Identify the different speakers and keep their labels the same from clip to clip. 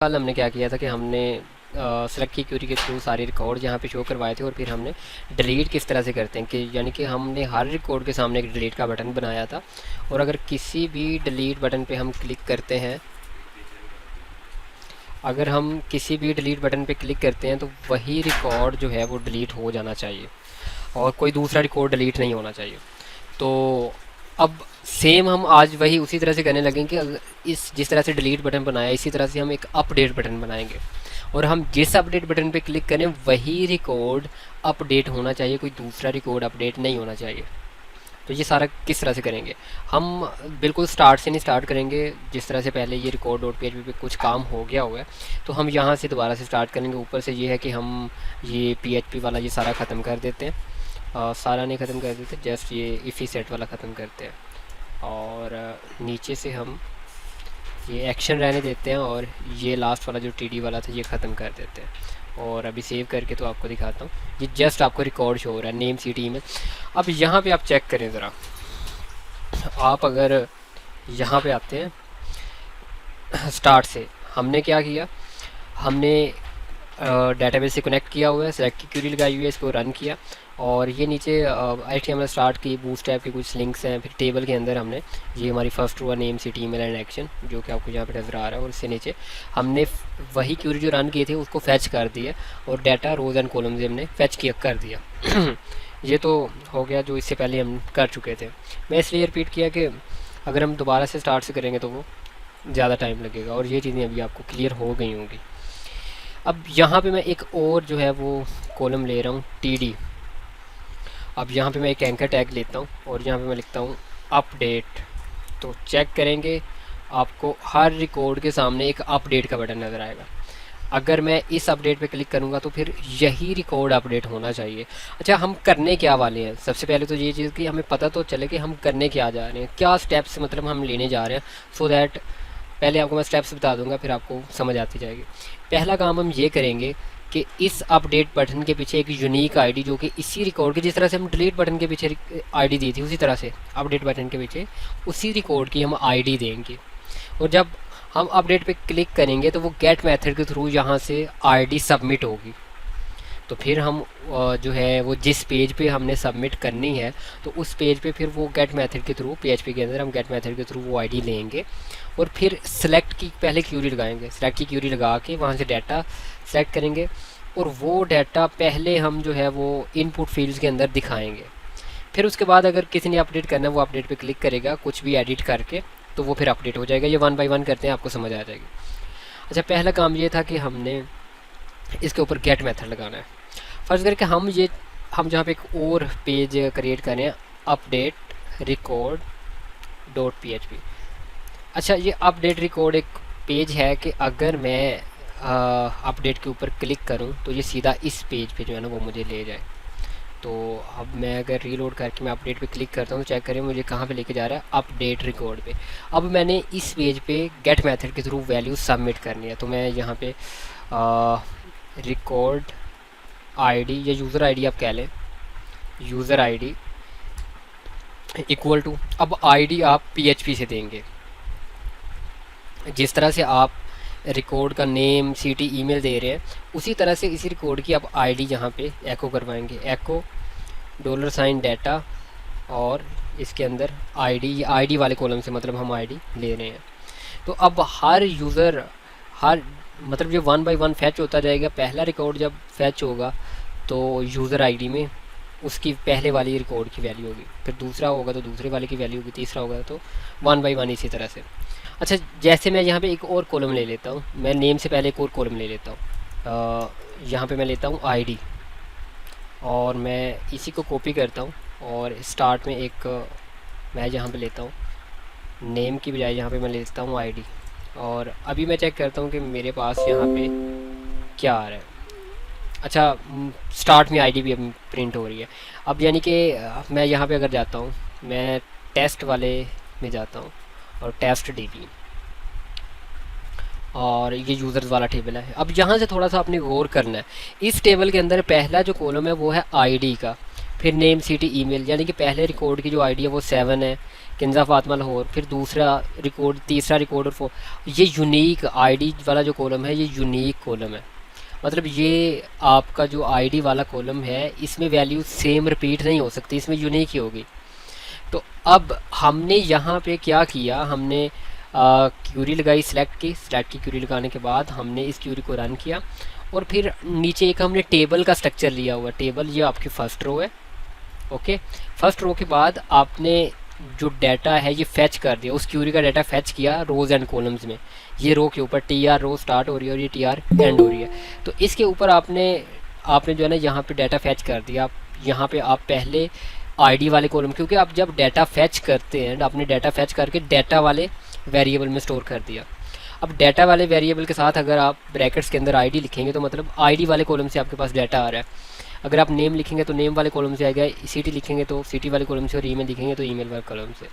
Speaker 1: कल हमने क्या किया था कि हमने सेलेक्ट की क्यूरी के थ्रू सारे रिकॉर्ड यहाँ पे शो करवाए थे और फिर हमने डिलीट किस तरह से करते हैं कि यानी कि हमने हर रिकॉर्ड के सामने एक डिलीट का बटन बनाया था और अगर किसी भी डिलीट बटन पे हम क्लिक करते हैं तो वही रिकॉर्ड जो है वो डिलीट हो जाना चाहिए और कोई दूसरा रिकॉर्ड डिलीट नहीं होना चाहिए। तो अब सेम हम आज वही उसी तरह से करने लगेंगे कि इस जिस तरह से डिलीट बटन बनाया इसी तरह से हम एक अपडेट बटन बनाएंगे और हम जिस अपडेट बटन पे क्लिक करें वही रिकॉर्ड अपडेट होना चाहिए, कोई दूसरा रिकॉर्ड अपडेट नहीं होना चाहिए। तो ये सारा किस तरह से करेंगे, हम बिल्कुल स्टार्ट से नहीं स्टार्ट करेंगे। जिस तरह से पहले ये रिकॉर्ड डॉट PHP पे कुछ काम हो गया हुआ है तो हम यहाँ से दोबारा से स्टार्ट करेंगे। ऊपर से ये है कि हम ये PHP वाला ये सारा ख़त्म कर देते हैं, सारा नहीं ख़त्म कर देते, जस्ट ये इफ़ी सेट वाला ख़त्म करते हैं और नीचे से हम ये एक्शन रहने देते हैं और ये लास्ट वाला जो TD वाला था ये ख़त्म कर देते हैं। और अभी सेव करके तो आपको दिखाता हूँ, ये जस्ट आपको रिकॉर्ड शो हो रहा है नेम सिटी ईमेल। अब यहाँ पे आप चेक करें ज़रा, आप अगर यहाँ पे आते हैं स्टार्ट से, हमने क्या किया, हमने डेटाबेस से कनेक्ट किया हुआ है, सेलेक्ट की क्यूरी लगाई हुई है, इसको रन किया और ये नीचे HTML स्टार्ट की बूटस्ट्रैप के कुछ लिंक्स हैं। फिर टेबल के अंदर हमने ये हमारी फर्स्ट हुआ name city email and action जो कि आपको यहाँ पे नज़र आ रहा है और इससे नीचे हमने वही क्यूरी जो रन किए थे उसको फैच कर दिया और डाटा रोज एंड कॉलम से हमने फैच कर दिया। ये तो हो गया जो इससे पहले हम कर चुके थे। मैं इसलिए रिपीट किया कि अगर हम दोबारा से स्टार्ट से करेंगे तो वो ज़्यादा टाइम लगेगा और ये चीज़ें अभी आपको क्लियर हो गई होंगी। अब यहाँ पे मैं एक और जो है वो कॉलम ले रहा हूँ TD। अब यहाँ पे मैं एक एंकर टैग लेता हूँ और यहाँ पे मैं लिखता हूँ अपडेट। तो चेक करेंगे आपको हर रिकॉर्ड के सामने एक अपडेट का बटन नज़र आएगा। अगर मैं इस अपडेट पे क्लिक करूँगा तो फिर यही रिकॉर्ड अपडेट होना चाहिए। अच्छा, हम करने क्या वाले हैं, सबसे पहले तो ये चीज़ कि हमें पता तो चले कि हम करने क्या जा रहे हैं, क्या स्टेप्स मतलब हम लेने जा रहे हैं, सो दैट पहले आपको मैं स्टेप्स बता दूंगा फिर आपको समझ आती जाएगी। पहला काम हम ये करेंगे कि इस अपडेट बटन के पीछे एक यूनिक आईडी जो कि इसी रिकॉर्ड की, जिस तरह से हम डिलीट बटन के पीछे आईडी दी थी उसी तरह से अपडेट बटन के पीछे उसी रिकॉर्ड की हम आईडी देंगे। और जब हम अपडेट पे क्लिक करेंगे तो वो गेट मेथड के थ्रू यहाँ से आईडी सबमिट होगी। तो फिर हम जो है वो जिस पेज पे हमने सबमिट करनी है तो उस पेज पे फिर वो गेट मेथड के थ्रू PHP के अंदर हम गेट मेथड के थ्रू वो आईडी लेंगे और फिर सेलेक्ट की पहले क्यूरी लगाएंगे। सेलेक्ट की क्यूरी लगा के वहाँ से डाटा सेलेक्ट करेंगे और वो डाटा पहले हम जो है वो इनपुट फील्ड्स के अंदर दिखाएंगे। फिर उसके बाद अगर किसी ने अपडेट करना है वो अपडेट पे क्लिक करेगा कुछ भी एडिट करके तो वो फिर अपडेट हो जाएगा। ये 1 बाय 1 करते हैं, आपको समझ आ जाएगी। अच्छा, पहला काम ये था कि हमने इसके ऊपर गेट मेथड लगाना है। फर्ज करके हम जहाँ पे एक और पेज क्रिएट करें, अपडेट रिकॉर्ड डॉट PHP। अच्छा, ये अपडेट रिकॉर्ड एक पेज है कि अगर मैं अपडेट के ऊपर क्लिक करूं तो ये सीधा इस पेज पे जो है ना वो मुझे ले जाए। तो अब मैं अगर रीलोड करके मैं अपडेट पे क्लिक करता हूँ तो चेक करें मुझे कहाँ पे लेके जा रहा है, अपडेट रिकॉर्ड पे। अब मैंने इस पेज पे गेट मेथड के थ्रू वैल्यू सबमिट करनी है। तो मैं यहाँ पे रिकॉर्ड ID या यूज़र ID आप कह लें, यूज़र ID इक्वल टू, अब ID आप PHP से देंगे। जिस तरह से आप रिकॉर्ड का नेम सिटी ईमेल दे रहे हैं उसी तरह से इसी रिकॉर्ड की आप ID यहाँ पे एको करवाएंगे, एको $, डाटा और इसके अंदर ID, ये ID वाले कॉलम से मतलब हम ID ले रहे हैं। तो अब हर यूज़र हर मतलब ये 1 बाय 1 फैच होता जाएगा। पहला रिकॉर्ड जब फैच होगा तो यूज़र ID में उसकी पहले वाली रिकॉर्ड की वैल्यू होगी, फिर दूसरा होगा तो दूसरे वाले की वैल्यू होगी, तीसरा होगा तो 1 बाय 1 इसी तरह से। अच्छा, जैसे मैं यहाँ पे एक और कॉलम ले लेता हूँ, मैं नेम से पहले एक और कॉलम ले लेता हूँ। यहाँ पे मैं लेता हूँ ID और मैं इसी को कॉपी करता हूँ और स्टार्ट में एक मैं यहाँ पे लेता हूँ नेम की बजाय यहाँ पे मैं लेता हूँ ID और अभी मैं चेक करता हूँ कि मेरे पास यहाँ पे क्या आ रहा है। अच्छा, स्टार्ट में ID भी अब प्रिंट हो रही है। अब यानी कि मैं यहाँ पे अगर जाता हूँ, मैं टेस्ट वाले में जाता हूँ और टेस्ट DB और ये यूज़र्स वाला टेबल है। अब यहाँ से थोड़ा सा आपने गौर करना है, इस टेबल के अंदर पहला जो कॉलम है वो है ID का, फिर नेम सिटी ईमेल, यानी कि पहले रिकॉर्ड की जो ID है वो 7 है, किंजा फातिमा लाहौर, फिर दूसरा रिकॉर्ड, तीसरा रिकॉर्ड और ये यूनिक आईडी वाला जो कॉलम है ये यूनिक कॉलम है। मतलब ये आपका जो आईडी वाला कॉलम है इसमें वैल्यू सेम रिपीट नहीं हो सकती, इसमें यूनिक ही होगी। तो अब हमने यहाँ पे क्या किया, हमने क्यूरी लगाई सिलेक्ट की क्यूरी लगाने के बाद हमने इस क्यूरी को रन किया और फिर नीचे एक हमने टेबल का स्ट्रक्चर लिया हुआ। टेबल ये आपकी फर्स्ट रो है, ओके। फर्स्ट रो के बाद आपने जो डाटा है ये फेच कर दिया, उस क्यूरी का डाटा फेच किया रोज़ एंड कॉलम्स में। ये रो के ऊपर टी आर रो स्टार्ट हो रही है और ये टी आर एंड हो रही है, तो इसके ऊपर आपने जो है ना यहाँ पे डाटा फेच कर दिया। यहाँ पे आप पहले आईडी वाले कॉलम, क्योंकि आप जब डाटा फेच करते हैं आपने डाटा फेच करके डाटा वाले वेरिएबल में स्टोर कर दिया। अब डाटा वाले वेरिएबल के साथ अगर आप ब्रैकेट्स के अंदर आईडी लिखेंगे तो मतलब आईडी वाले कॉलम से आपके पास डाटा आ रहा है। अगर आप नेम लिखेंगे तो नेम वाले कॉलम से आएगा, सिटी लिखेंगे तो सिटी वाले कॉलम से, और ईमेल लिखेंगे तो ईमेल वाले कॉलम से।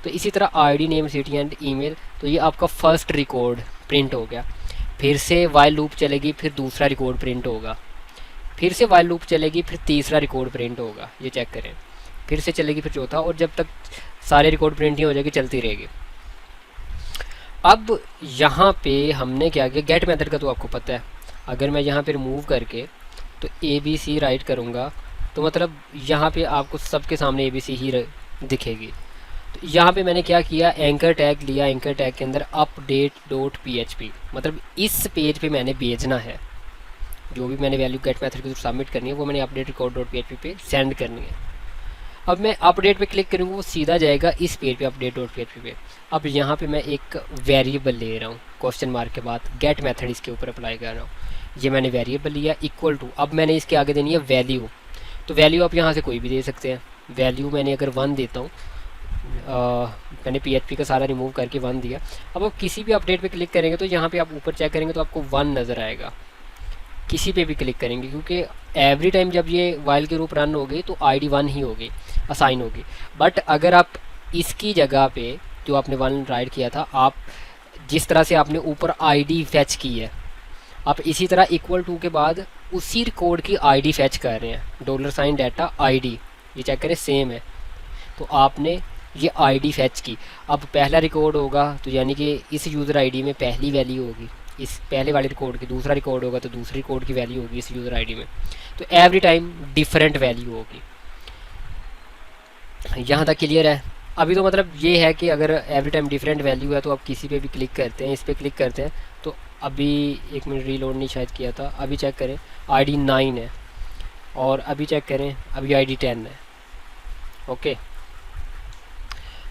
Speaker 1: तो इसी तरह ID, name, city and email, तो ये आपका फर्स्ट रिकॉर्ड प्रिंट हो गया। फिर से वाइल लूप चलेगी, फिर दूसरा रिकॉर्ड प्रिंट होगा, फिर से वाइल लूप चलेगी, फिर तीसरा रिकॉर्ड प्रिंट होगा, ये चेक करें, फिर से चलेगी, फिर चौथा, और जब तक सारे रिकॉर्ड प्रिंट नहीं हो जाएगी चलती रहेगी। अब यहाँ पे हमने क्या किया, गेट मेथड का तो आपको पता है। अगर मैं यहाँ पे रिमूव करके तो ABC राइट करूँगा तो मतलब यहाँ पे आपको सबके सामने ABC ही दिखेगी। तो यहाँ पे मैंने क्या किया, एंकर टैग लिया, एंकर टैग के अंदर update.php, मतलब इस पेज पे मैंने भेजना है जो भी मैंने वैल्यू गेट मेथड के थ्रू सबमिट करनी है वो मैंने अपडेट रिकॉर्ड.php पे सेंड करनी है। अब मैं अपडेट पे क्लिक करूँगा वो सीधा जाएगा इस पेज पे update.php पे। अब यहाँ पे मैं एक वेरिएबल ले रहा हूँ क्वेश्चन मार्क के बाद, गेट मेथड इसके ऊपर अप्लाई कर रहा हूँ। ये मैंने वेरिएबल लिया इक्वल टू, अब मैंने इसके आगे देनी है वैल्यू। तो वैल्यू आप यहाँ से कोई भी दे सकते हैं। वैल्यू मैंने अगर 1 देता हूँ, मैंने PHP का सारा रिमूव करके 1 दिया। अब आप किसी भी अपडेट पे क्लिक करेंगे तो यहाँ पे आप ऊपर चेक करेंगे तो आपको 1 नज़र आएगा। किसी पे भी क्लिक करेंगे क्योंकि एवरी टाइम जब ये वाइल के रूप रन होगी तो ID 1 ही होगी, असाइन होगी। बट अगर आप इसकी जगह पे जो आपने 1 राइट किया था, आप जिस तरह से आपने ऊपर ID फैच की है, आप इसी तरह इक्वल टू के बाद उसी रिकॉर्ड की ID फैच कर रहे हैं, $डाटा ID, ये चेक करें सेम है। तो आपने ये ID फैच की। अब पहला रिकॉर्ड होगा तो यानी कि इस यूज़र ID में पहली वैल्यू होगी इस पहले वाले रिकॉर्ड की, दूसरा रिकॉर्ड होगा तो दूसरी रिकॉर्ड की वैल्यू होगी इस यूज़र ID में। तो एवरी टाइम डिफरेंट वैल्यू होगी। यहाँ तक क्लियर है? अभी तो मतलब ये है कि अगर एवरी टाइम डिफरेंट वैल्यू है तो आप किसी पे भी क्लिक करते हैं, इस पर क्लिक करते हैं तो अभी एक मिनट रीलोड नहीं शायद किया था, अभी चेक करें ID 9 है और अभी चेक करें अभी ID 10 है। ओके,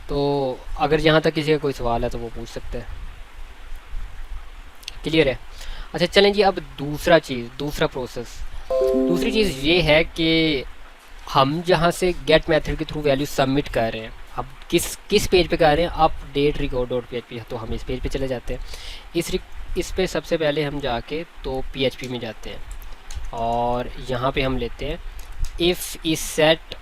Speaker 1: तो अगर यहाँ तक किसी का कोई सवाल है तो वो पूछ सकते हैं। क्लियर है? अच्छा चलें जी, अब दूसरा प्रोसेस, दूसरी चीज़ ये है कि हम जहाँ से गेट मेथड के थ्रू वैल्यू सबमिट कर रहे हैं, अब किस पेज पे कर रहे हैं, अपडेट रिकॉर्ड.php, तो हम इस पेज पे चले जाते हैं। इस पे सबसे पहले हम जाके तो PHP में जाते हैं और यहाँ पे हम लेते हैं if is set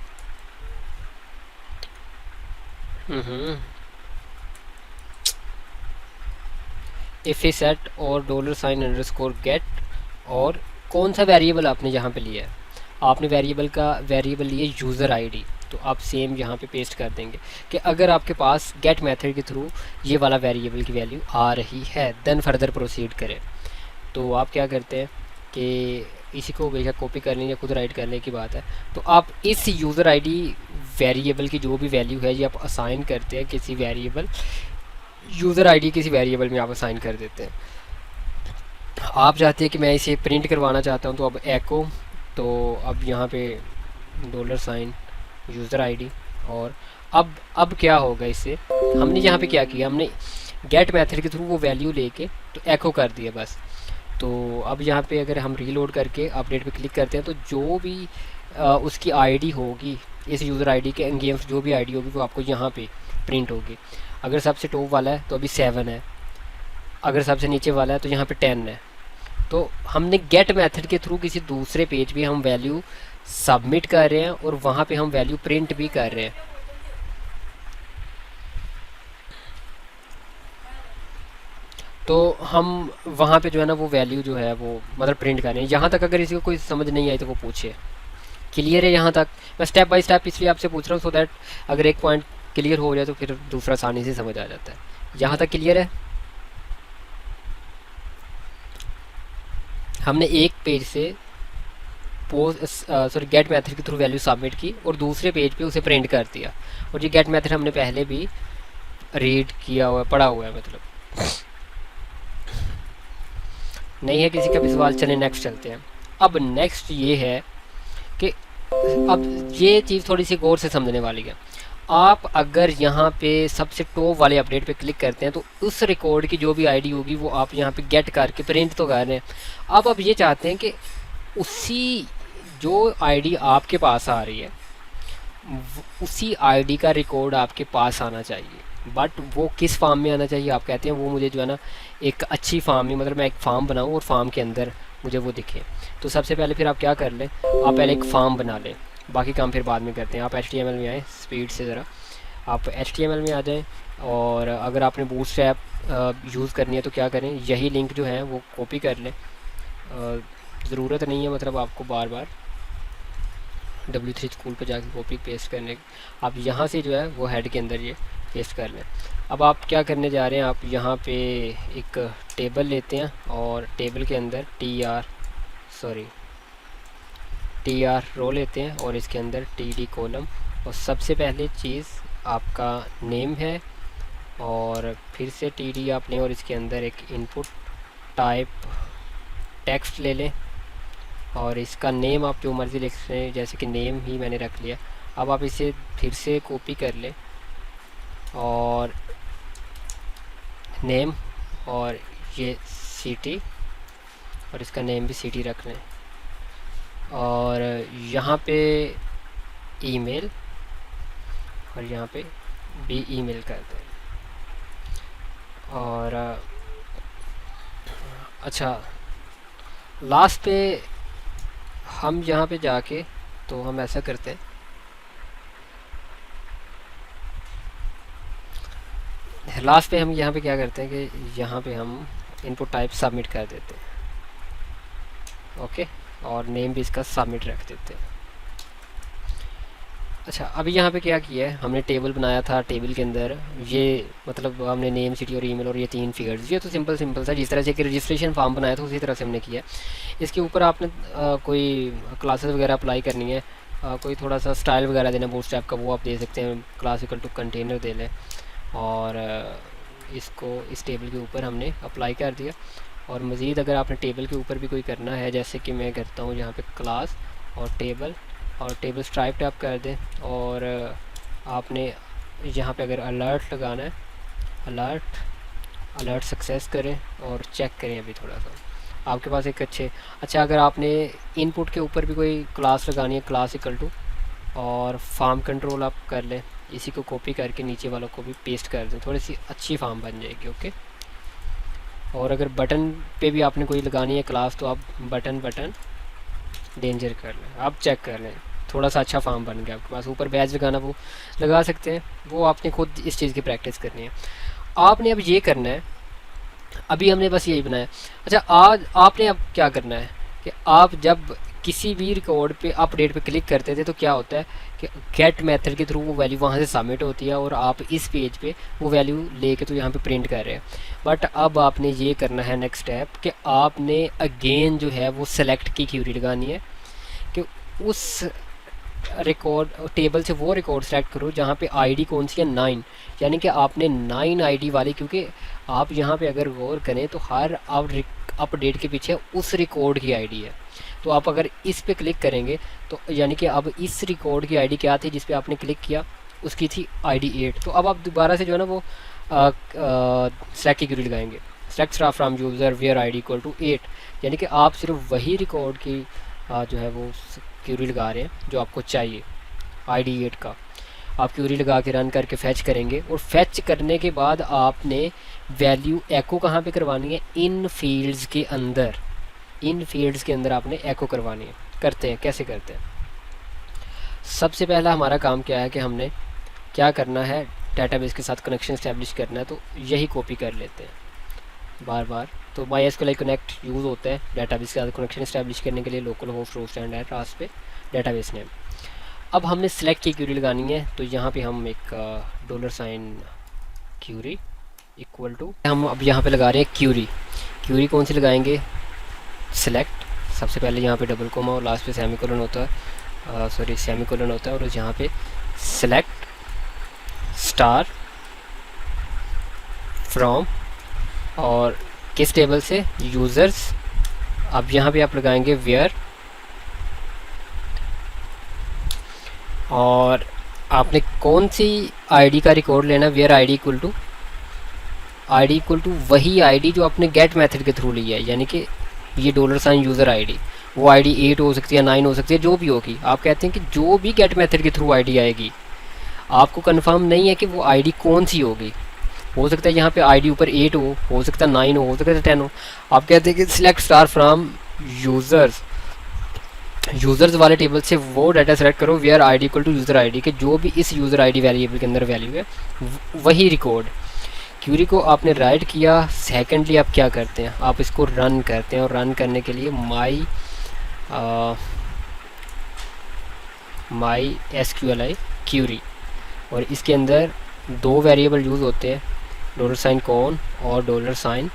Speaker 1: if is set और $_get, और कौन सा वेरिएबल आपने यहाँ पे लिया है, आपने वेरिएबल लिए यूज़र ID, तो आप सेम यहाँ पे पेस्ट कर देंगे कि अगर आपके पास गेट मेथड के थ्रू ये वाला वेरिएबल की वैल्यू आ रही है देन फर्दर प्रोसीड करें। तो आप क्या करते हैं कि इसी को बेशक कॉपी करने या खुद राइट करने की बात है, तो आप इस यूज़र ID वेरिएबल की जो भी वैल्यू है ये आप असाइन करते हैं किसी वेरिएबल, यूज़र ID किसी वेरिएबल में आप असाइन कर देते हैं। आप चाहते हैं कि मैं इसे प्रिंट करवाना चाहता हूँ तो अब एको, तो अब यहाँ पे $, यूज़र ID, और अब क्या होगा इससे, हमने यहाँ पे क्या किया, हमने गेट मेथड के थ्रू वो वैल्यू लेके तो एको कर दिया बस। तो अब यहाँ पे अगर हम रीलोड करके अपडेट पे क्लिक करते हैं तो जो भी उसकी ID होगी इस यूज़र ID के अगेंस्ट जो भी ID होगी वो आपको यहाँ पे प्रिंट होगी। अगर सबसे टॉप वाला है तो अभी 7 है, अगर सबसे नीचे वाला है तो यहाँ पे 10 है। तो हमने गेट मेथड के थ्रू किसी दूसरे पेज पे हम वैल्यू सबमिट कर रहे हैं और वहाँ पे हम वैल्यू प्रिंट भी कर रहे हैं। तो हम वहाँ पे जो है ना वो वैल्यू जो है वो मतलब प्रिंट कर रहे हैं। यहाँ तक अगर किसी को कोई समझ नहीं आई तो वो पूछे। क्लियर है यहाँ तक? मैं स्टेप बाय स्टेप इसलिए आपसे पूछ रहा हूँ सो दैट अगर एक पॉइंट क्लियर हो जाए तो फिर दूसरा आसानी से समझ आ जाता है। यहाँ तक क्लियर है? हमने एक पेज से पोस्ट सॉरी गेट मेथड के थ्रू वैल्यू सबमिट की और दूसरे पेज पे उसे प्रिंट कर दिया। और ये गेट मेथड हमने पहले भी रीड किया हुआ पढ़ा हुआ है, मतलब नहीं है किसी का भी सवाल? चले नेक्स्ट चलते हैं। अब नेक्स्ट ये है कि अब ये चीज़ थोड़ी सी गौर से समझने वाली है। आप अगर यहाँ पे सबसे टॉप वाले अपडेट पे क्लिक करते हैं तो उस रिकॉर्ड की जो भी आईडी होगी वो आप यहाँ पे गेट करके प्रिंट तो कर रहे हैं। अब आप ये चाहते हैं कि उसी जो आईडी आपके पास आ रही है उसी आईडी का रिकॉर्ड आपके पास आना चाहिए। बट वो किस फॉर्म में आना चाहिए? आप कहते हैं वो मुझे जो है ना एक अच्छी फॉर्म में, मतलब मैं एक फॉर्म बनाऊँ और फॉर्म के अंदर मुझे वो दिखे। तो सबसे पहले फिर आप क्या कर लें, आप पहले एक फॉर्म बना लें, बाकी काम फिर बाद में करते हैं। आप HTML में आएँ, स्पीड से ज़रा आप HTML में आ जाएँ। और अगर आपने बूटस्ट्रैप यूज़ करनी है तो क्या करें, यही लिंक जो है वो कॉपी कर लें। ज़रूरत नहीं है मतलब आपको बार बार W3 स्कूल पर जाके कॉपी पेस्ट करने। आप यहाँ से जो है वो हेड के अंदर ये पेस्ट कर लें। अब आप क्या करने जा रहे हैं, आप यहाँ पे एक टेबल लेते हैं और टेबल के अंदर TR रो लेते हैं और इसके अंदर TD कॉलम। और सबसे पहले चीज़ आपका नेम है और फिर से TD आपने और इसके अंदर एक इनपुट टाइप टेक्स्ट ले लें और इसका नेम आप जो मर्ज़ी लिख लें, जैसे कि नेम ही मैंने रख लिया। अब आप इसे फिर से कॉपी कर लें और नेम और ये सिटी और इसका नेम भी सिटी रख लें और यहाँ पे ईमेल और यहाँ पे भी ईमेल कर दें। और अच्छा लास्ट पे हम यहाँ पे जाके तो हम ऐसा करते हैं, लास्ट पे हम यहाँ पे क्या करते हैं कि यहाँ पे हम इनपुट टाइप सबमिट कर देते हैं। ओके, और नेम भी इसका सबमिट रख देते हैं। अच्छा अभी यहाँ पे क्या किया है, हमने टेबल बनाया था, टेबल के अंदर ये मतलब हमने नेम सिटी और ईमेल और ये 3 फिगर्स, ये तो सिंपल सा जिस तरह से कि रजिस्ट्रेशन फॉर्म बनाया था उसी तरह से हमने किया। इसके ऊपर आपने कोई क्लासेस वगैरह अप्लाई करनी है, कोई थोड़ा सा स्टाइल वगैरह देना बूटस्ट्रैप का, वो आप दे सकते हैं। क्लास इक्वल टू कंटेनर दे लें और इसको इस टेबल के ऊपर हमने अप्लाई कर दिया। और मज़ीद अगर आपने टेबल के ऊपर भी कोई करना है, जैसे कि मैं करता हूँ यहाँ पे क्लास और टेबल स्ट्राइप टैप कर दें और आपने यहाँ पे अगर अलर्ट लगाना है, अलर्ट सक्सेस करें और चेक करें। अभी थोड़ा सा आपके पास एक अच्छा अगर आपने इनपुट के ऊपर भी कोई क्लास लगानी है, क्लास इक्वल टू और फार्म कंट्रोल आप कर लें, इसी को कॉपी करके नीचे वालों को भी पेस्ट कर दें, थोड़ी सी अच्छी फार्म बन जाएगी। ओके, और अगर बटन पे भी आपने कोई लगानी है क्लास तो आप बटन डेंजर कर लें, आप चेक कर लें, थोड़ा सा अच्छा फार्म बन गया आपके पास। ऊपर बैज लगाना वो लगा सकते हैं, वो आपने खुद इस चीज़ की प्रैक्टिस करनी है। आपने अब ये करना है, अभी हमने बस यही बनाया। अच्छा आज आपने अब क्या करना है कि आप जब किसी भी रिकॉर्ड पे अपडेट पे क्लिक करते थे तो क्या होता है कि गेट मेथड के थ्रू वो वैल्यू वहाँ से सबमिट होती है और आप इस पेज पे वो वैल्यू लेके तो यहाँ पे प्रिंट कर रहे हैं। बट अब आपने ये करना है नेक्स्ट स्टेप कि आपने अगेन जो है वो सेलेक्ट की क्यूरी लगानी है कि उस रिकॉर्ड टेबल से वो रिकॉर्ड सेलेक्ट करो जहाँ पे आईडी कौन सी है, 9, यानी कि आपने 9 आईडी वाली, क्योंकि आप यहाँ पे अगर गौर करें तो हर अपडेट के पीछे उस रिकॉर्ड की आईडी है। तो आप अगर इस पे क्लिक करेंगे तो यानी कि अब इस रिकॉर्ड की आईडी क्या थी जिस पे आपने क्लिक किया, उसकी थी आईडी 8। तो अब आप दोबारा से जो है ना वो सेलेक्ट की क्यूरी लगाएंगे, select star from user where ID equal to 8, यानी कि आप सिर्फ वही रिकॉर्ड की जो है वो क्यूरी लगा रहे हैं जो आपको चाहिए, आईडी 8 का। आप क्यूरी लगा के रन करके फैच करेंगे और फैच करने के बाद आपने वैल्यू एको कहाँ पे करवानी है, इन फील्ड्स के अंदर, इन फील्ड्स के अंदर आपने एको करवानी है। करते हैं, कैसे करते हैं? सबसे पहला हमारा काम क्या है कि हमने क्या करना है, डेटाबेस के साथ कनेक्शन इस्टेब्लिश करना है। तो यही कॉपी कर लेते हैं बार बार। तो MySQL कनेक्ट यूज़ होता है डेटाबेस के साथ कनेक्शन इस्टेब्लिश करने के लिए, लोकल होस्ट एंड एट रास पे डेटाबेस नेम। अब हमने सेलेक्ट की क्यूरी लगानी है, तो यहाँ पे हम एक dollar sign query equal to, हम अब यहाँ पे लगा रहे हैं क्यूरी। क्यूरी कौन सी लगाएंगे? सेलेक्ट, सबसे पहले यहाँ पे डबल कोमा और लास्ट पे सेमीकोलन होता है, सॉरी सेमीकोलन होता है, और यहाँ पे सेलेक्ट स्टार फ्रॉम, और किस टेबल से? यूज़र्स। अब यहाँ पे आप लगाएंगे वेयर, और आपने कौन सी आईडी का रिकॉर्ड लेना? वेयर आईडी इक्वल टू वही आईडी जो आपने गेट मेथड के थ्रू ली है, यानी कि ये डॉलर साइन यूज़र आईडी, वो आईडी 8 हो सकती है, 9 हो सकती है, जो भी होगी। आप कहते हैं कि जो भी गेट मेथड के थ्रू आईडी आएगी, आपको कंफर्म नहीं है कि वो आईडी कौन सी होगी। हो सकता है यहाँ पे आईडी ऊपर 8 हो सकता है 9 हो सकता है 10 हो। आप कहते हैं कि सिलेक्ट स्टार फ्रॉम यूज़र्स वाले टेबल से वो डाटा सेलेक्ट करो where ID equal to user ID, के जो भी इस यूज़र आईडी वेरिएबल के अंदर वैल्यू है वही रिकॉर्ड। क्यूरी को आपने राइट किया। सेकेंडली आप क्या करते हैं? आप इसको रन करते हैं, और रन करने के लिए माई एसक्यूएलआई क्यूरी, और इसके अंदर 2 वेरिएबल यूज़ होते हैं, डॉलर साइन कौन और डॉलर साइन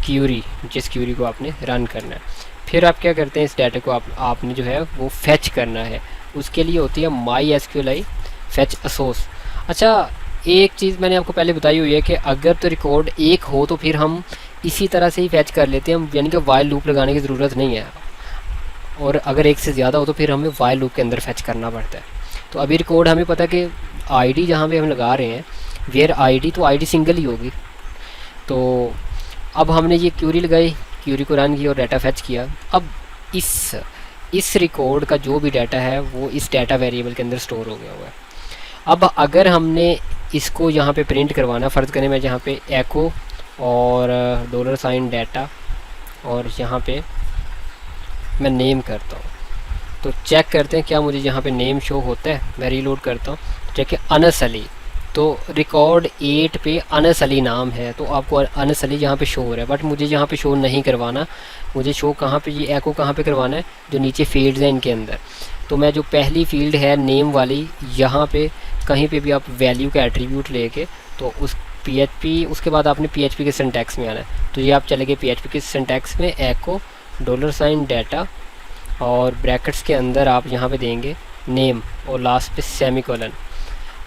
Speaker 1: क्यूरी, जिस क्यूरी को आपने रन करना है। फिर आप क्या करते हैं? इस डाटा को आपने जो है वो फेच करना है। उसके लिए होती है माई एसक्यूएलआई फेच असोस। अच्छा, एक चीज़ मैंने आपको पहले बताई हुई है कि अगर तो रिकॉर्ड एक हो तो फिर हम इसी तरह से ही फेच कर लेते हैं, यानी कि वाइल लूप लगाने की ज़रूरत नहीं है, और अगर एक से ज़्यादा हो तो फिर हमें वाइल लूप के अंदर फेच करना पड़ता है। तो अभी रिकॉर्ड हमें पता है कि आईडी जहाँ पे हम लगा रहे हैं वेयर आईडी, तो आईडी सिंगल ही होगी। तो अब हमने ये क्यूरी लगाई, क्यूरी को रन किया और डाटा फेच किया। अब इस रिकॉर्ड का जो भी डाटा है वो इस डाटा वेरिएबल के अंदर स्टोर हो गया हुआ है। अब अगर हमने इसको यहाँ पे प्रिंट करवाना, फ़र्ज़ करें मैं यहाँ पे एको और डॉलर साइन डाटा, और यहाँ पे मैं नेम करता हूँ, तो चेक करते हैं क्या मुझे यहाँ पे नेम शो होता है। मैं रीलोड करता हूँ, चेक है अनस अली, तो रिकॉर्ड 8 पे अनस अली नाम है, तो आपको अनस अली यहाँ पे शो हो रहा है। बट मुझे यहाँ पे शो नहीं करवाना, मुझे शो कहाँ पे, ये एको कहाँ पे करवाना है? जो नीचे फील्ड्स हैं इनके अंदर। तो मैं जो पहली फील्ड है नेम वाली, यहाँ पे कहीं पे भी आप वैल्यू का एट्रीब्यूट लेके, तो उस PHP, उसके बाद आपने PHP के सिंटैक्स में आना है। तो ये आप चले गए PHP के सिंटैक्स में, एको डॉलर साइन डाटा, और ब्रैकेट्स के अंदर आप यहाँ पे देंगे नेम, और लास्ट पे सेमीकोलन।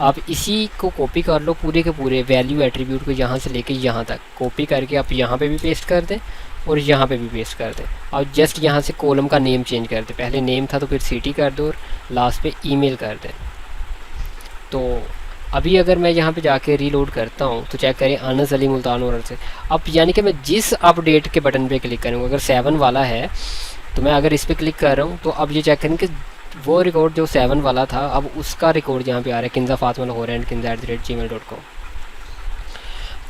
Speaker 1: आप इसी को कॉपी कर लो, पूरे के पूरे वैल्यू एट्रीब्यूट को यहाँ से लेके यहाँ तक कॉपी करके आप यहाँ पे भी पेस्ट कर दें और यहाँ पे भी पेस्ट कर दें, और जस्ट यहाँ से कॉलम का नेम चेंज कर दें। पहले नेम था तो फिर सिटी कर दो, और लास्ट पे ईमेल कर दें। तो अभी अगर मैं यहाँ पे जाके रीलोड करता हूँ तो चेक करें अनस अली मुल्तान और से। अब यानी कि मैं जिस अपडेट के बटन पे क्लिक करूँगा, अगर 7 वाला है तो मैं अगर इस पर क्लिक कर रहा हूँ, तो अब ये चेक करें कि वो रिकॉर्ड जो 7 वाला था, अब उसका रिकॉर्ड यहाँ पे आ रहा है किंजा फातिमा लाहौर एंड kinza@gmail.com।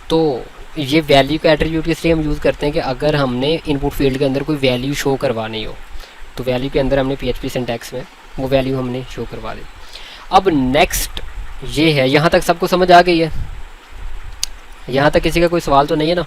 Speaker 1: तो ये वैल्यू का एट्रीब्यूट इसलिए हम यूज़ करते हैं कि अगर हमने इनपुट फील्ड के अंदर कोई वैल्यू शो करवानी हो, तो वैल्यू के अंदर हमने PHP सिंटैक्स में वो वैल्यू हमने शो करवा दी। अब नेक्स्ट ये है, यहाँ तक सबको समझ आ गई है? यहाँ तक किसी का कोई सवाल तो नहीं है ना,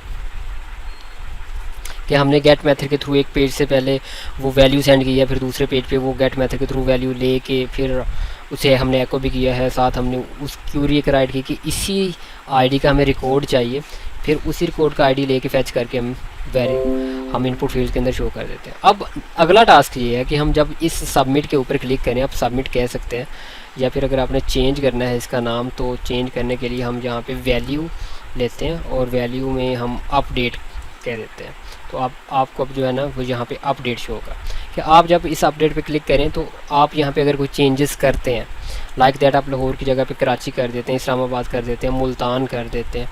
Speaker 1: कि हमने गेट मेथड के थ्रू एक पेज से पहले वो वैल्यू सेंड की है, फिर दूसरे पेज पे वो गेट मेथड के थ्रू वैल्यू ले के फिर उसे हमने एको भी किया है, साथ हमने उस क्यूरी एक राइट की कि इसी आईडी का हमें रिकॉर्ड चाहिए, फिर उसी रिकॉर्ड का आईडी लेके फैच करके हम इनपुट फील्ड के अंदर शो कर देते हैं। अब अगला टास्क ये है कि हम जब इस सबमिट के ऊपर क्लिक करें, आप सबमिट कह सकते हैं, या फिर अगर आपने चेंज करना है इसका नाम, तो चेंज करने के लिए हम यहाँ पे वैल्यू लेते हैं और वैल्यू में हम अपडेट कह देते हैं। तो आपको अब जो है ना वो यहाँ पे अपडेट शो होगा कि आप जब इस अपडेट पे क्लिक करें तो आप यहाँ पे अगर कोई चेंजेस करते हैं, लाइक दैट आप लाहौर की जगह पे कराची कर देते हैं, इस्लामाबाद कर देते हैं, मुल्तान कर देते हैं,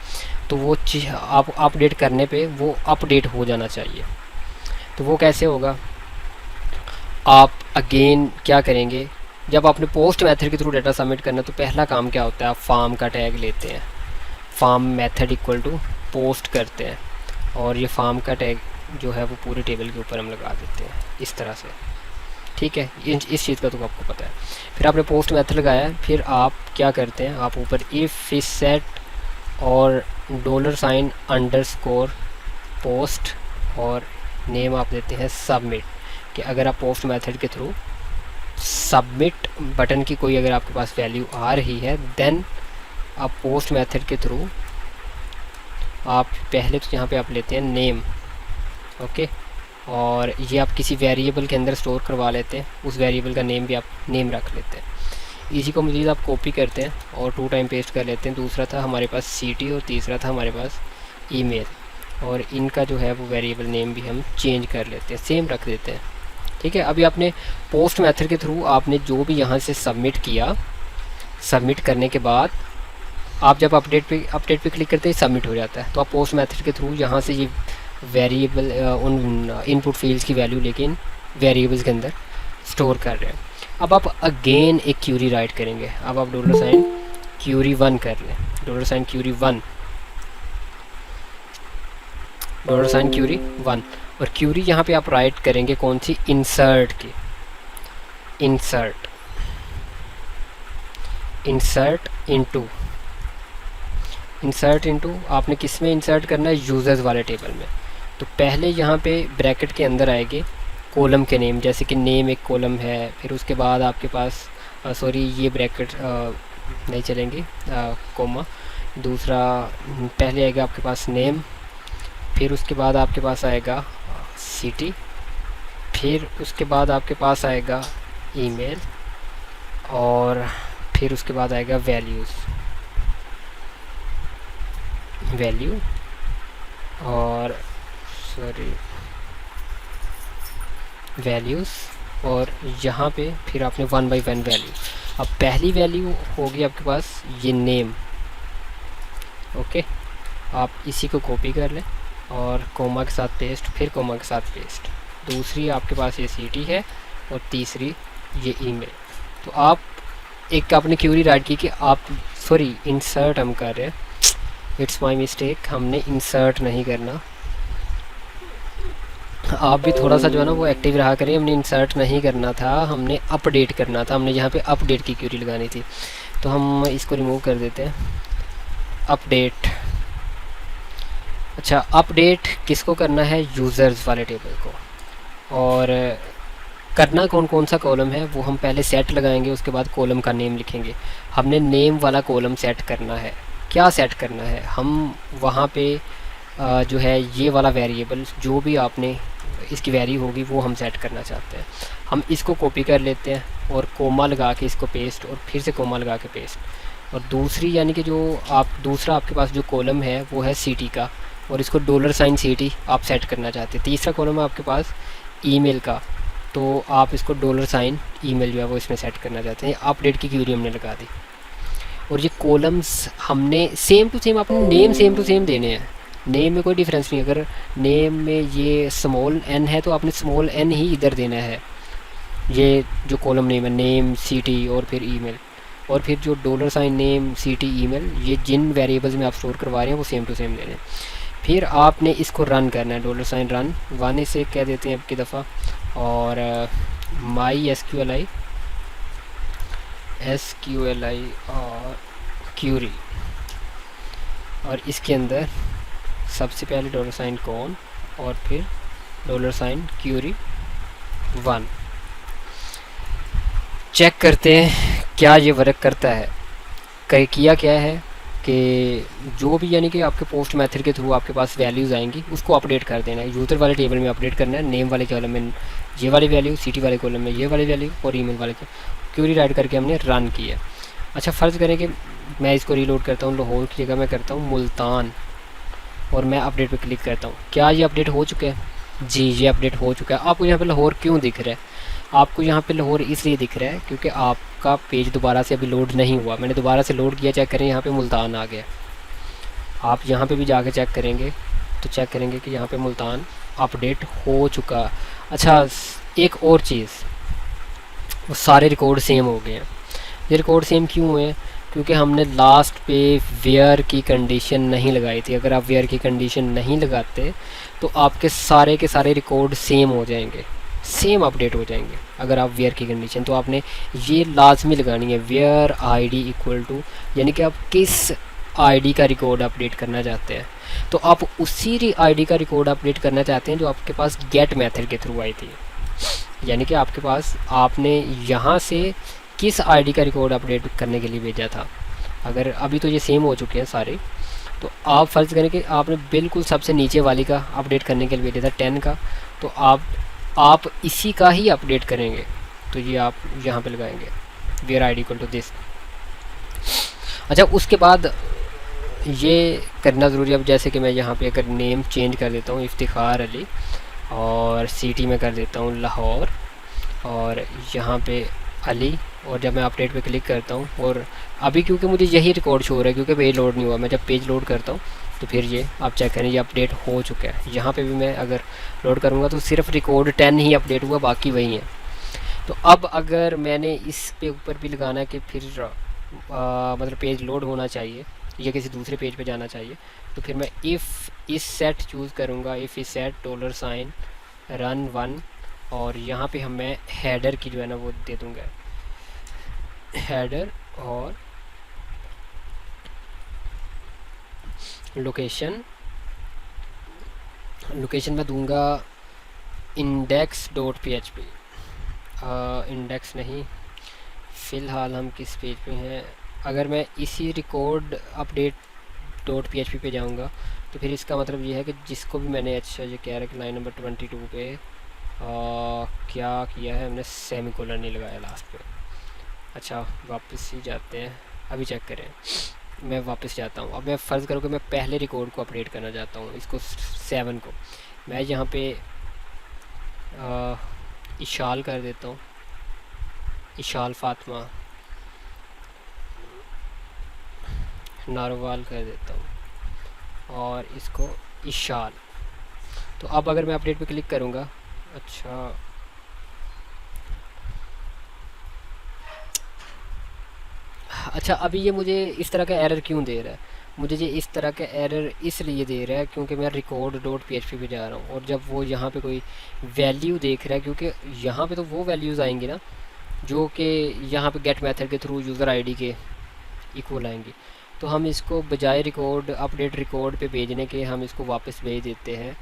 Speaker 1: तो वो चीज़ आप अपडेट करने पे वो अपडेट हो जाना चाहिए। तो वो कैसे होगा? आप अगेन क्या करेंगे, जब आपने पोस्ट मेथड के थ्रू डाटा सबमिट करना, तो पहला काम क्या होता है, आप फार्म का टैग लेते हैं, form method equal to post करते हैं, और ये फार्म का टैग जो है वो पूरे टेबल के ऊपर हम लगा देते हैं इस तरह से। ठीक है, इस चीज़ का तो आपको पता है। फिर आपने पोस्ट मेथड लगाया, फिर आप क्या करते हैं, आप ऊपर इफ इज सेट और डॉलर साइन अंडरस्कोर पोस्ट और नेम आप देते हैं सबमिट, कि अगर आप पोस्ट मेथड के थ्रू सबमिट बटन की कोई अगर आपके पास वैल्यू आ रही है, देन आप पोस्ट मेथड के थ्रू आप पहले तो यहाँ पे आप लेते हैं नेम, ओके, और ये आप किसी वेरिएबल के अंदर स्टोर करवा लेते हैं, उस वेरिएबल का नेम भी आप नेम रख लेते हैं। इसी को मज़ीद आप कॉपी करते हैं और 2 टाइम पेस्ट कर लेते हैं। दूसरा था हमारे पास सीटी और तीसरा था हमारे पास ईमेल, और इनका जो है वो वेरिएबल नेम भी हम चेंज कर लेते हैं, सेम रख देते हैं। ठीक है, अभी आपने पोस्ट मेथड के थ्रू आपने जो भी यहाँ से सबमिट किया, सबमिट करने के बाद आप जब अपडेट पे क्लिक करते हैं सबमिट हो जाता है। तो आप पोस्ट मेथड के थ्रू यहाँ से ये वेरिएबल उन इनपुट फील्ड्स की वैल्यू लेकिन वेरिएबल्स के अंदर स्टोर कर रहे हैं। अब आप अगेन एक क्यूरी राइट करेंगे। अब आप $, क्यूरी 1 कर लें, $, क्यूरी 1, $ क्यूरी 1, और क्यूरी यहाँ पे आप राइट करेंगे कौन सी, इंसर्ट की, इंसर्ट इनटू आपने किस में इंसर्ट करना है, यूज़र्स वाले टेबल में। तो पहले यहाँ पे ब्रैकेट के अंदर आएंगे कॉलम के नेम, जैसे कि नेम एक कॉलम है, फिर उसके बाद आपके पास सॉरी ये ब्रैकेट नहीं चलेंगे, कोमा, दूसरा पहले आएगा आपके पास नेम, फिर उसके बाद आपके पास आएगा सिटी, फिर उसके बाद आपके पास आएगा ईमेल, और फिर उसके बाद आएगा वैल्यू, और वैल्यूज़, और यहाँ पे फिर आपने 1 by 1 वैल्यू। अब पहली वैल्यू होगी आपके पास ये नेम, ओके, आप इसी को कॉपी कर लें और कोमा के साथ पेस्ट, फिर कोमा के साथ पेस्ट। दूसरी आपके पास ये सीटी है और तीसरी ये ईमेल। तो आप एक आपने क्यूरी राइट की कि आप सॉरी इंसर्ट हम कर रहे हैं, इट्स माय मिस्टेक, हमने इंसर्ट नहीं करना। आप भी थोड़ा सा जो है ना वो एक्टिव रहा करें, हमने इंसर्ट नहीं करना था, हमने अपडेट करना था, हमने यहाँ पे अपडेट की क्यूरी लगानी थी। तो हम इसको रिमूव कर देते हैं, अपडेट। अच्छा, अपडेट किसको करना है, यूज़र्स वाले टेबल को, और करना कौन कौन सा कॉलम है वो हम पहले सेट लगाएंगे, उसके बाद कॉलम का नेम लिखेंगे। हमने नेम वाला कॉलम सेट करना है। क्या सेट करना है, हम वहाँ पे जो है ये वाला वेरिएबल जो भी आपने इसकी वैल्यू होगी वो हम सेट करना चाहते हैं। हम इसको कॉपी कर लेते हैं और कोमा लगा के इसको पेस्ट, और फिर से कोमा लगा के पेस्ट। और दूसरी यानी कि जो आप दूसरा आपके पास जो कॉलम है वो है सीटी का, और इसको $CT आप सेट करना चाहते हैं। तीसरा कॉलम है आपके पास ईमेल का, तो आप इसको $, ईमेल जो है वो इसमें सेट करना चाहते हैं। अपडेट की क्यूरी हमने लगा दी, और ये कॉलम्स हमने सेम टू सेम, अपने नेम सेम टू सेम देने हैं। नेम में कोई डिफरेंस नहीं, अगर नेम में ये स्मॉल n है तो आपने स्मॉल n ही इधर देना है। ये जो कॉलम नेम है, नेम, सिटी और फिर ईमेल, और फिर जो $, नेम, सिटी, ईमेल, ये जिन वेरिएबल्स में आप स्टोर करवा रहे हैं वो सेम टू सेम देने हैं। फिर आपने इसको रन करना है, $, रन, 1 से कह देते हैं अब की दफ़ा, और MySQLi और क्यूरी, और इसके अंदर सबसे पहले $, कौन, और फिर $, क्यूरी 1। चेक करते हैं क्या ये वर्क करता है। किया क्या है कि जो भी यानी कि आपके पोस्ट मेथड के थ्रू आपके पास वैल्यूज़ आएंगी उसको अपडेट कर देना है। यूज़र वाले टेबल में अपडेट करना है, नेम वाले कॉलम में ये वाली वैल्यू, सिटी वाले कॉलम में ये वाली वैल्यू, और ईमेल वाले को क्यूरी राइट करके हमने रन किया। अच्छा, फ़र्ज़ करें कि मैं इसको रीलोड करता हूँ, लाहौर की जगह मैं करता हूँ मुल्तान, और मैं अपडेट पे क्लिक करता हूँ। क्या ये अपडेट हो चुका है? जी, ये अपडेट हो चुका है। आपको यहाँ पे लाहौर क्यों दिख रहा है? आपको यहाँ पे लाहौर इसलिए दिख रहा है क्योंकि आपका पेज दोबारा से अभी लोड नहीं हुआ। मैंने दोबारा से लोड किया, चेक करें, यहाँ पे मुल्तान आ गया। आप यहाँ पे भी जाके चेक करेंगे तो चेक करेंगे कि यहाँ पे मुल्तान अपडेट हो चुका। अच्छा, एक और चीज़, वो सारे रिकॉर्ड सेम हो गए हैं। ये रिकॉर्ड सेम क्यों हुए? क्योंकि हमने लास्ट पे वेयर की कंडीशन नहीं लगाई थी। अगर आप वेयर की कंडीशन नहीं लगाते तो आपके सारे के सारे रिकॉर्ड सेम हो जाएंगे, सेम अपडेट हो जाएंगे। अगर आप वेयर की कंडीशन, तो आपने ये लाजमी लगानी है, वेयर ID इक्वल टू, यानी कि आप किस ID का रिकॉर्ड अपडेट करना चाहते हैं। तो आप उसी ID का रिकॉर्ड अपडेट करना चाहते हैं जो आपके पास गेट मेथड के थ्रू आई थी। यानी कि आपके पास आपने यहाँ से किस आईडी का रिकॉर्ड अपडेट करने के लिए भेजा था। अगर अभी तो ये सेम हो चुके हैं सारे, तो आप फ़र्ज़ करें कि आपने बिल्कुल सबसे नीचे वाली का अपडेट करने के लिए भेजा था 10 का, तो आप इसी का ही अपडेट करेंगे। तो ये आप यहाँ पे लगाएंगे where I D equal to this. अच्छा, उसके बाद ये करना ज़रूरी है। अब जैसे कि मैं यहाँ पे अगर नेम चेंज कर देता हूँ इफ्तिखार अली, और सिटी में कर देता हूँ लाहौर, और यहाँ पे अली, और जब मैं अपडेट पे क्लिक करता हूँ, और अभी क्योंकि मुझे यही रिकॉर्ड शो हो रहा है क्योंकि पेज लोड नहीं हुआ, मैं जब पेज लोड करता हूँ तो फिर ये आप चेक करें ये अपडेट हो चुका है। यहाँ पे भी मैं अगर लोड करूँगा तो सिर्फ रिकॉर्ड 10 ही अपडेट हुआ, बाकी वही है। तो अब अगर मैंने इस पे ऊपर भी लगाना है कि फिर मतलब पेज लोड होना चाहिए या किसी दूसरे पेज पे जाना चाहिए, तो फिर मैं इफ़ इस सेट चूज़ करूँगा, इफ़ इस सेट $साइन रन 1, और यहाँ पे मैं हेडर की जो है ना वो दे दूँगा हेडर, और लोकेशन में दूंगा index.php। इंडेक्स नहीं, फ़िलहाल हम किस पेज पे हैं। अगर मैं इसी रिकॉर्ड अपडेट.php पे जाऊंगा तो फिर इसका मतलब ये है कि जिसको भी मैंने, अच्छा ये कह रहा है कि लाइन नंबर 22 पे क्या किया है हमने, सेमीकोलन नहीं लगाया लास्ट पे। अच्छा, वापस ही जाते हैं, अभी चेक करें। मैं वापस जाता हूँ। अब मैं फ़र्ज़ करूँ कि मैं पहले रिकॉर्ड को अपडेट करना चाहता हूँ, इसको 7 को। मैं यहाँ पे इशाल कर देता हूँ, इशाल फ़ातिमा नारोवाल कर देता हूँ, और इसको इशाल। तो अब अगर मैं अपडेट पे क्लिक करूँगा, अच्छा अभी ये मुझे इस तरह का एरर क्यों दे रहा है? मुझे ये इस तरह का एरर इसलिए दे रहा है क्योंकि मैं record.php पे जा रहा हूँ, और जब वो यहाँ पे कोई वैल्यू देख रहा है, क्योंकि यहाँ पे तो वो वैल्यूज़ आएंगी ना जो कि यहाँ पे गेट मेथड के थ्रू यूज़र आईडी के इक्वल आएंगी। तो हम इसको बजाय अपडेट रिकॉर्ड पे भेजने के हम इसको वापस भेज देते हैं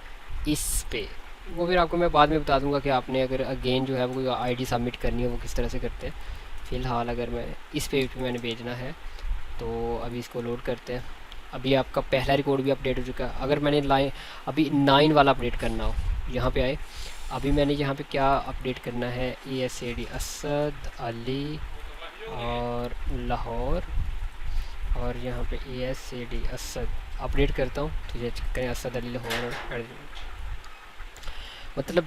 Speaker 1: इस पे। वो फिर आपको मैं बाद में बता दूंगा कि आपने अगर अगेन जो है वो कोई आईडी सबमिट करनी है वो किस तरह से करते हैं। फ़िलहाल अगर मैं इस पेज पे मैंने भेजना है तो अभी इसको लोड करते हैं। अभी आपका पहला रिकॉर्ड भी अपडेट हो चुका है। अगर मैंने लाइन अभी 9 वाला अपडेट करना हो, यहाँ पे आए, अभी मैंने यहाँ पे क्या अपडेट करना है, ESAD असद अली और लाहौर, और यहाँ पे ESAD असद अपडेट करता हूँ तो ये करें असद अली लाहौर। मतलब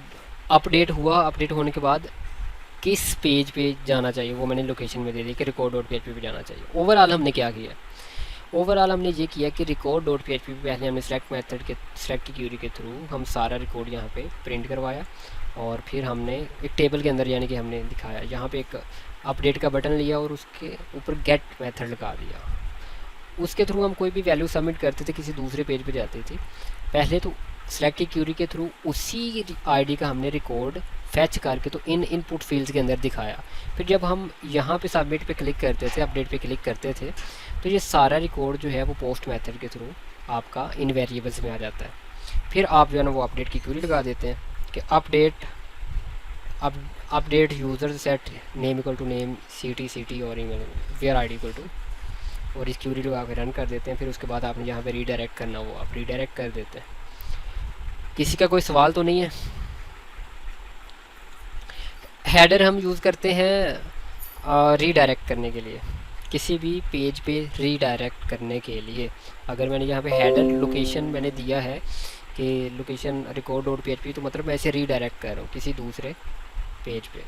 Speaker 1: अपडेट हुआ, अपडेट होने के बाद किस पेज पे जाना चाहिए वो मैंने लोकेशन में दे दी कि record.php पे जाना चाहिए। ओवरऑल हमने क्या किया, ओवरऑल हमने ये किया कि record.php पे पहले हमने सेलेक्ट की क्यूरी के थ्रू हम सारा रिकॉर्ड यहाँ पे प्रिंट करवाया, और फिर हमने एक टेबल के अंदर यानी कि हमने दिखाया, यहाँ पे एक अपडेट का बटन लिया और उसके ऊपर गेट मेथड लगा दिया। उसके थ्रू हम कोई भी वैल्यू सबमिट करते थे, किसी दूसरे पेज पे जाते थे, पहले तो सेलेक्ट की क्यूरी के थ्रू उसी आईडी का हमने रिकॉर्ड फैच करके तो इन इनपुट फील्ड्स के अंदर दिखाया। फिर जब हम यहाँ पे सबमिट पे क्लिक करते थे, अपडेट पे क्लिक करते थे, तो ये सारा रिकॉर्ड जो है वो पोस्ट मेथड के थ्रू आपका इन वेरिएबल्स में आ जाता है। फिर आप जो है ना वो अपडेट की क्यूरी लगा देते हैं कि update user set name equal to name city और email where ID equal to, और इस क्यूरी लगा के रन कर देते हैं। फिर उसके बाद आपने यहाँ पे रीडायरेक्ट करना वो आप रीडायरेक्ट कर देते हैं। किसी का कोई सवाल तो नहीं है? हेडर हम यूज़ करते हैं रीडायरेक्ट करने के लिए, किसी भी पेज पे रीडायरेक्ट करने के लिए। अगर मैंने यहाँ पे हेडर लोकेशन मैंने दिया है कि लोकेशन record.php, तो मतलब मैं इसे रीडायरेक्ट कर रहा हूँ किसी दूसरे पेज पे।